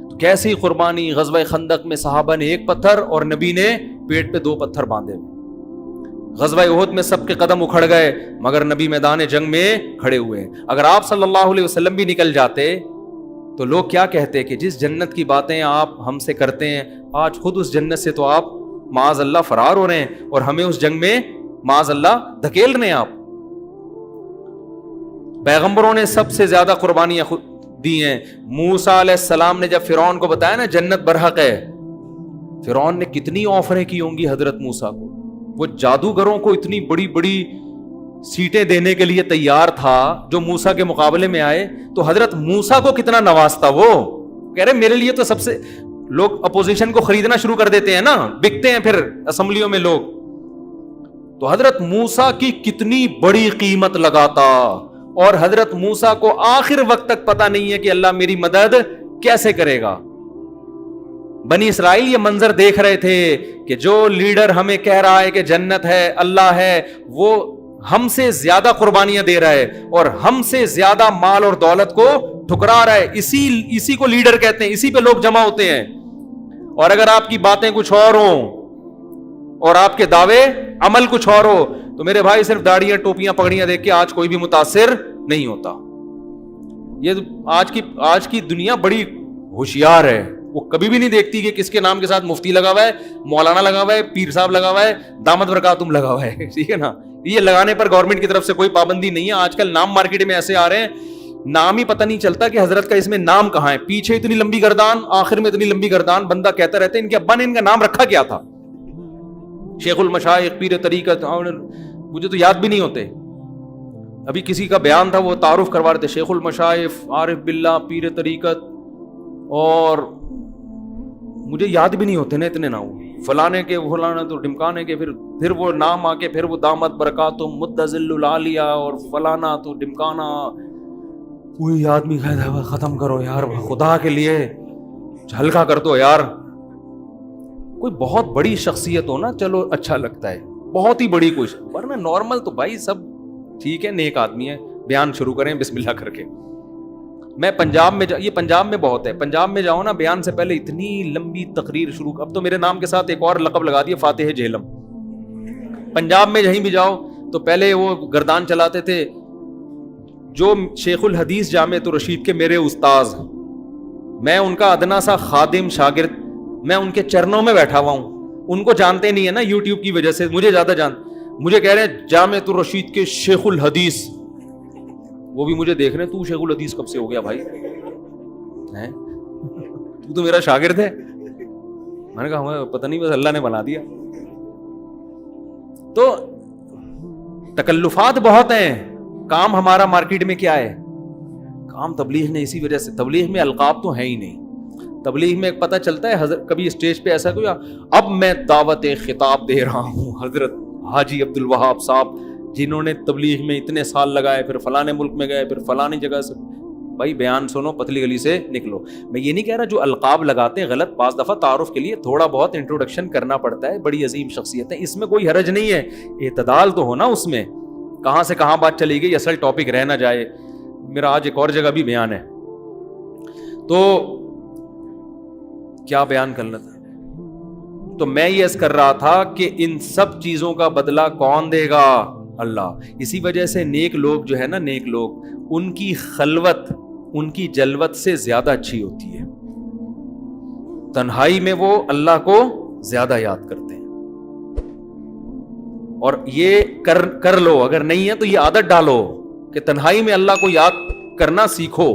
[SPEAKER 1] تو کیسی قربانی، غزوہ خندق میں صحابہ نے 1 پتھر اور نبی نے پیٹ پہ 2 پتھر باندھے. غزوہ احد میں سب کے قدم اکھڑ گئے مگر نبی میدان جنگ میں کھڑے ہوئے. اگر آپ صلی اللہ علیہ وسلم بھی نکل جاتے تو لوگ کیا کہتے کہ جس جنت کی باتیں آپ ہم سے کرتے ہیں، آج خود اس جنت سے تو آپ معاذ اللہ فرار ہو رہے ہیں اور ہمیں اس جنگ میں معاذ اللہ دھکیل رہے ہیں آپ. پیغمبروں نے سب سے زیادہ قربانیاں خود دی ہیں. موسیٰ علیہ السلام نے جب فرعون کو بتایا نا جنت برحق ہے، فرعون نے کتنی آفریں کی ہوں گی حضرت موسیٰ کو. وہ جادوگروں کو اتنی بڑی بڑی سیٹیں دینے کے لیے تیار تھا جو موسیٰ کے مقابلے میں آئے. تو حضرت موسیٰ کو کتنا نوازتا. وہ کہہ رہے میرے لیے تو سب سے، لوگ اپوزیشن کو خریدنا شروع کر دیتے ہیں نا، بکتے ہیں پھر اسمبلیوں میں لوگ. تو حضرت موسیٰ کی کتنی بڑی قیمت لگاتا، اور حضرت موسیٰ کو آخر وقت تک پتا نہیں ہے کہ اللہ میری مدد کیسے کرے گا. بنی اسرائیل یہ منظر دیکھ رہے تھے کہ جو لیڈر ہمیں کہہ رہا ہے کہ جنت ہے، اللہ ہے، وہ ہم سے زیادہ قربانیاں دے رہا ہے اور ہم سے زیادہ مال اور دولت کو ٹھکرا رہا ہے. اسی کو لیڈر کہتے ہیں، اسی پہ لوگ جمع ہوتے ہیں. اور اگر آپ کی باتیں کچھ اور ہوں اور آپ کے دعوے عمل کچھ اور ہو تو میرے بھائی صرف داڑیاں ٹوپیاں پگڑیاں دیکھ کے آج کوئی بھی متاثر نہیں ہوتا. یہ آج کی دنیا بڑی ہوشیار ہے، وہ کبھی بھی نہیں دیکھتی کہ کس کے نام کے ساتھ مفتی لگا ہوا ہے، مولانا لگا ہوا ہے، پیر صاحب لگا ہوا ہے، دامت برکاتم لگا ہوا ہے. ٹھیک ہے نا، یہ لگانے پر گورنمنٹ کی طرف سے کوئی پابندی نہیں ہے. آج کل نام مارکیٹ میں ایسے آ رہے ہیں، نام ہی پتہ نہیں چلتا کہ حضرت کا اس میں نام کہاں ہے. پیچھے اتنی لمبی گردان، آخر میں اتنی لمبی گردان. بندہ کہتا رہتا ہے ان کے ابا نے ان کا نام رکھا کیا تھا. شیخ المشائخ، پیر طریقت، مجھے تو یاد بھی نہیں ہوتے. ابھی کسی کا بیان تھا، وہ تعارف کروا رہے تھے، شیخ المشائخ، عارف باللہ، پیر طریقت، اور مجھے یاد بھی نہیں ہوتے نا اتنے نام، فلانے کے فلانا تو ڈمکانے کے، پھر وہ نام آ کے پھر وہ دامت برکاتم مدذل العالیہ اور فلانا تو ڈمکانا. کوئی آدمی کہتا ہے ختم کرو یار، خدا کے لیے ہلکا کر دو یار. کوئی بہت بڑی شخصیت ہو نا چلو اچھا لگتا ہے، بہت ہی بڑی کوئی، ورنہ نارمل تو بھائی سب ٹھیک ہے، نیک آدمی ہے. بیان شروع کریں بسم اللہ کر کے. میں پنجاب میں یہ پنجاب میں بہت ہے، پنجاب میں جاؤ نا، بیان سے پہلے اتنی لمبی تقریر شروع. اب تو میرے نام کے ساتھ ایک اور لقب لگا دیا، فاتح جہلم. پنجاب میں جہیں بھی جاؤ تو پہلے وہ گردان چلاتے تھے جو شیخ الحدیث جامعۃ الرشید کے میرے استاذ، میں ان کا ادنا سا خادم شاگرد، میں ان کے چرنوں میں بیٹھا ہوا ہوں. ان کو جانتے نہیں ہے نا یوٹیوب کی وجہ سے, مجھے زیادہ مجھے کہہ رہے ہیں جامعۃ الرشید کے شیخ الحدیث, وہ بھی مجھے دیکھ رہے ہیں تو شیخ الحدیث کب سے ہو گیا بھائی, تو میرا شاگرد ہے. میں نے کہا ہمیں پتہ نہیں, بس اللہ نے بنا دیا. تو تکلفات بہت ہیں. کام ہمارا مارکیٹ میں کیا ہے, کام تبلیغ نے اسی وجہ سے, تبلیغ میں القاب تو ہے ہی نہیں. تبلیغ میں ایک پتہ چلتا ہے حضرت کبھی اسٹیج پہ ایسا کوئی اب میں دعوت خطاب دے رہا ہوں حضرت حاجی عبد الوہاب صاحب جنہوں نے تبلیغ میں اتنے سال لگائے, پھر فلانے ملک میں گئے, پھر فلانی جگہ سے. بھائی بیان سنو, پتلی گلی سے نکلو. میں یہ نہیں کہہ رہا جو القاب لگاتے ہیں غلط, بعض دفعہ تعارف کے لیے تھوڑا بہت انٹروڈکشن کرنا پڑتا ہے, بڑی عظیم شخصیت ہے, اس میں کوئی حرج نہیں ہے. اعتدال تو ہونا اس میں, کہاں سے کہاں بات چلی گئی, اصل ٹاپک رہ نہ جائے. میرا آج ایک اور جگہ بھی بیان ہے, تو کیا بیان کرنا تھا, تو میں یہ عرض کر رہا تھا کہ ان سب چیزوں کا بدلہ کون دے گا, اللہ. اسی وجہ سے نیک لوگ جو ہے نا, نیک لوگ, ان کی خلوت ان کی جلوت سے زیادہ اچھی ہوتی ہے. تنہائی میں وہ اللہ کو زیادہ یاد کرتے ہیں. اور یہ کر لو, اگر نہیں ہے تو یہ عادت ڈالو کہ تنہائی میں اللہ کو یاد کرنا سیکھو.